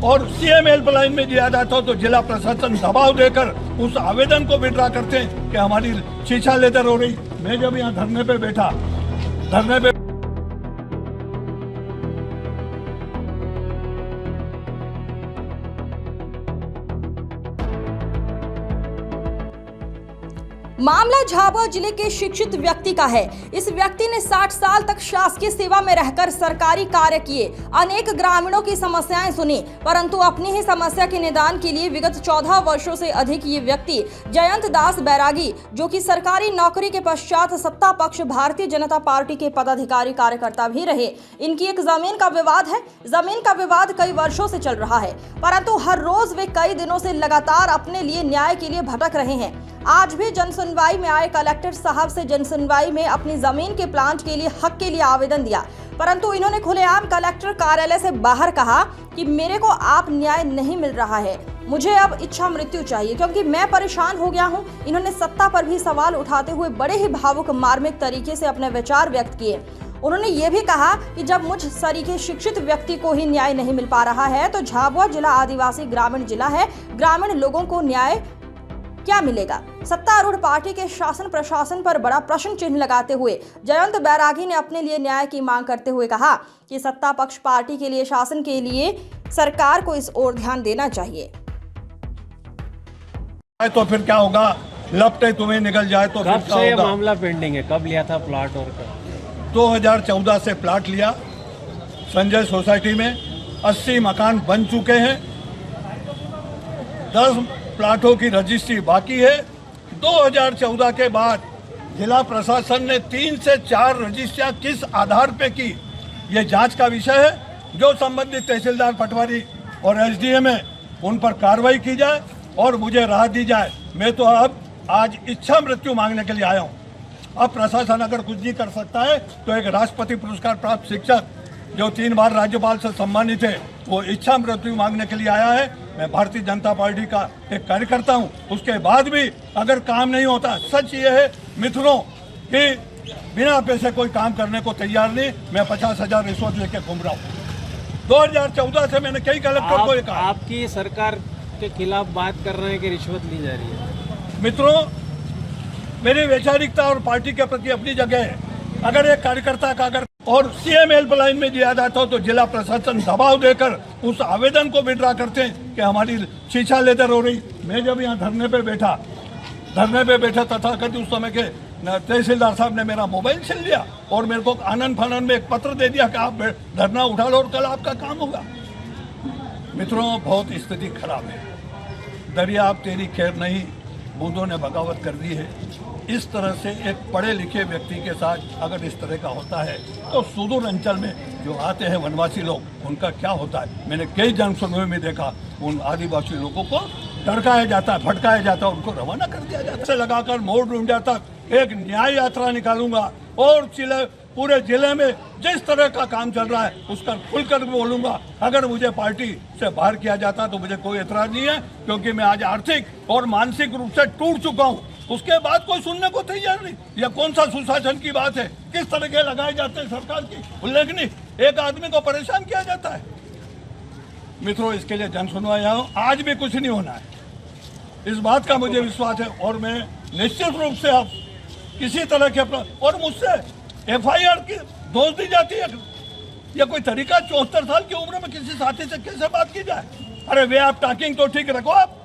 और CM helpline में दिया जाता हो तो जिला प्रशासन दबाव देकर उस आवेदन को विड्रॉ करते हैं कि हमारी शिक्षा लेटर हो रही। मैं जब यहाँ धरने पे बैठा, धरने पे मामला झाबुआ जिले के शिक्षित व्यक्ति का है। इस व्यक्ति ने 60 साल तक शासकीय सेवा में रहकर सरकारी कार्य किए, अनेक ग्रामीणों की समस्याएं सुनी, परंतु अपनी ही समस्या के निदान के लिए विगत 14 वर्षों से अधिक ये व्यक्ति जयंत दास बैरागी, जो कि सरकारी नौकरी के पश्चात सत्ता पक्ष भारतीय जनता पार्टी के पदाधिकारी कार्यकर्ता भी रहे। इनकी एक जमीन का विवाद है। जमीन का विवाद कई वर्षों से चल रहा है, परंतु हर रोज वे कई दिनों से लगातार अपने लिए न्याय के लिए भटक रहे हैं। आज भी जनसुनवाई में आए कलेक्टर साहब से जनसुनवाई में अपनी जमीन के प्लांट के लिए हक के लिए आवेदन दिया, परंतु इन्होंने खुलेआम कलेक्टर कार्यालय से बाहर कहा कि मेरे को आप न्याय नहीं मिल रहा है, मुझे अब इच्छा मृत्यु चाहिए क्योंकि मैं परेशान हो गया हूं। इन्होंने सत्ता पर भी सवाल उठाते हुए बड़े ही भावुक मार्मिक तरीके से अपने विचार व्यक्त किए। उन्होंने ये भी कहा कि जब मुझ सरीखे शिक्षित व्यक्ति को ही न्याय नहीं मिल पा रहा है तो झाबुआ जिला आदिवासी ग्रामीण जिला है, ग्रामीण लोगों को न्याय क्या मिलेगा। सत्तारूढ़ पार्टी के शासन प्रशासन पर बड़ा प्रश्न चिन्ह लगाते हुए जयंत बैरागी ने अपने लिए न्याय की मांग करते हुए कहा कि सत्ता पक्ष पार्टी के लिए, शासन के लिए सरकार को इस ओर ध्यान देना चाहिए। तो फिर क्या होगा, लपटे तुम्हें निकल जाए तो फिर क्या होगा। मामला पेंडिंग है, कब लिया था प्लाट और कब? 2014 से प्लाट लिया संजय सोसाइटी में, 80 मकान बन चुके हैं, 10 प्लाटों की रजिस्ट्री बाकी है। 2014 के बाद जिला प्रशासन ने 3 से 4 रजिस्ट्रियां किस आधार पे की, ये जांच का विषय है। जो संबंधित तहसीलदार पटवारी और एसडीएम है उन पर कार्रवाई की जाए और मुझे राहत दी जाए। मैं तो अब आज इच्छा मृत्यु मांगने के लिए आया हूँ। अब प्रशासन अगर कुछ नहीं कर सकता है तो एक राष्ट्रपति पुरस्कार प्राप्त शिक्षक जो 3 बार राज्यपाल से सम्मानित है वो इच्छा मृत्यु मांगने के लिए आया है। मैं भारतीय जनता पार्टी का एक कार्यकर्ता हूं। उसके बाद भी अगर काम नहीं होता, सच ये है मित्रों कि बिना पैसे कोई काम करने को तैयार नहीं। मैं 50,000 रिश्वत लेके घूम रहा हूँ। 2014 से मैंने कई कलेक्टर को कहा। आपकी सरकार के खिलाफ बात कर रहे हैं कि रिश्वत ली जा रही है। मित्रों, मेरी वैचारिकता और पार्टी के प्रति अपनी जगह है। अगर एक कार्यकर्ता का अगर और सीएम हेल्पलाइन में दिया जाता हो तो जिला प्रशासन दबाव देकर उस आवेदन को विड्रॉ करते हैं कि हमारी शिक्षा लेटर हो रही। मैं जब यहाँ धरने पे बैठा तथाकथित उस समय के तहसीलदार साहब ने मेरा मोबाइल छीन लिया और मेरे को आनंद फानंद में एक पत्र दे दिया कि आप धरना उठा लो और कल आपका काम होगा। मित्रों, बहुत स्थिति खराब है। दरिया अब तेरी खैर नहीं, बूंदों ने बगावत कर दी है। इस तरह से एक पढ़े लिखे व्यक्ति के साथ अगर इस तरह का होता है तो सुदूर अंचल में जो आते हैं वनवासी लोग, उनका क्या होता है। मैंने कई जनसुनवाई में देखा, उन आदिवासी लोगों को डरकाया जाता है, भटकाया जाता है, उनको रवाना कर दिया जाता है। से लगाकर मोड़ डूंढा तक एक न्याय यात्रा निकालूंगा और पूरे जिले में जिस तरह का काम चल रहा है उसका खुलकर बोलूंगा। अगर मुझे पार्टी से बाहर किया जाता तो मुझे कोई एतराज नहीं है, क्योंकि मैं आज आर्थिक और मानसिक रूप से टूट चुका हूँ। उसके बाद कोई सुनने को तैयार नहीं। यह कौन सा सुशासन की बात है, किस तरह के लगाए जाते हैं सरकार की उल्लेखनीय, एक आदमी को परेशान किया जाता है। मित्रों, इसके लिए जन सुनवाई आज भी कुछ नहीं होना है, इस बात का मुझे विश्वास है। और मैं निश्चित रूप से अब किसी तरह के और मुझसे FIR की दोष दी जाती है। यह कोई तरीका 74 साल की उम्र में किसी साथी से कैसे बात की जाए। अरे वे आप टॉकिंग तो ठीक रखो। आप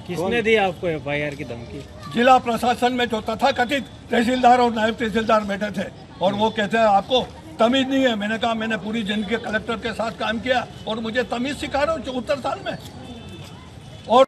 किसने दी आपको FIR की धमकी? जिला प्रशासन में जो तथाकथित तहसीलदार और नायब तहसीलदार बैठे थे और वो कहते हैं आपको तमीज नहीं है। मैंने कहा मैंने पूरी जिंदगी कलेक्टर के साथ काम किया और मुझे तमीज सिखा रहे हो 74 साल में।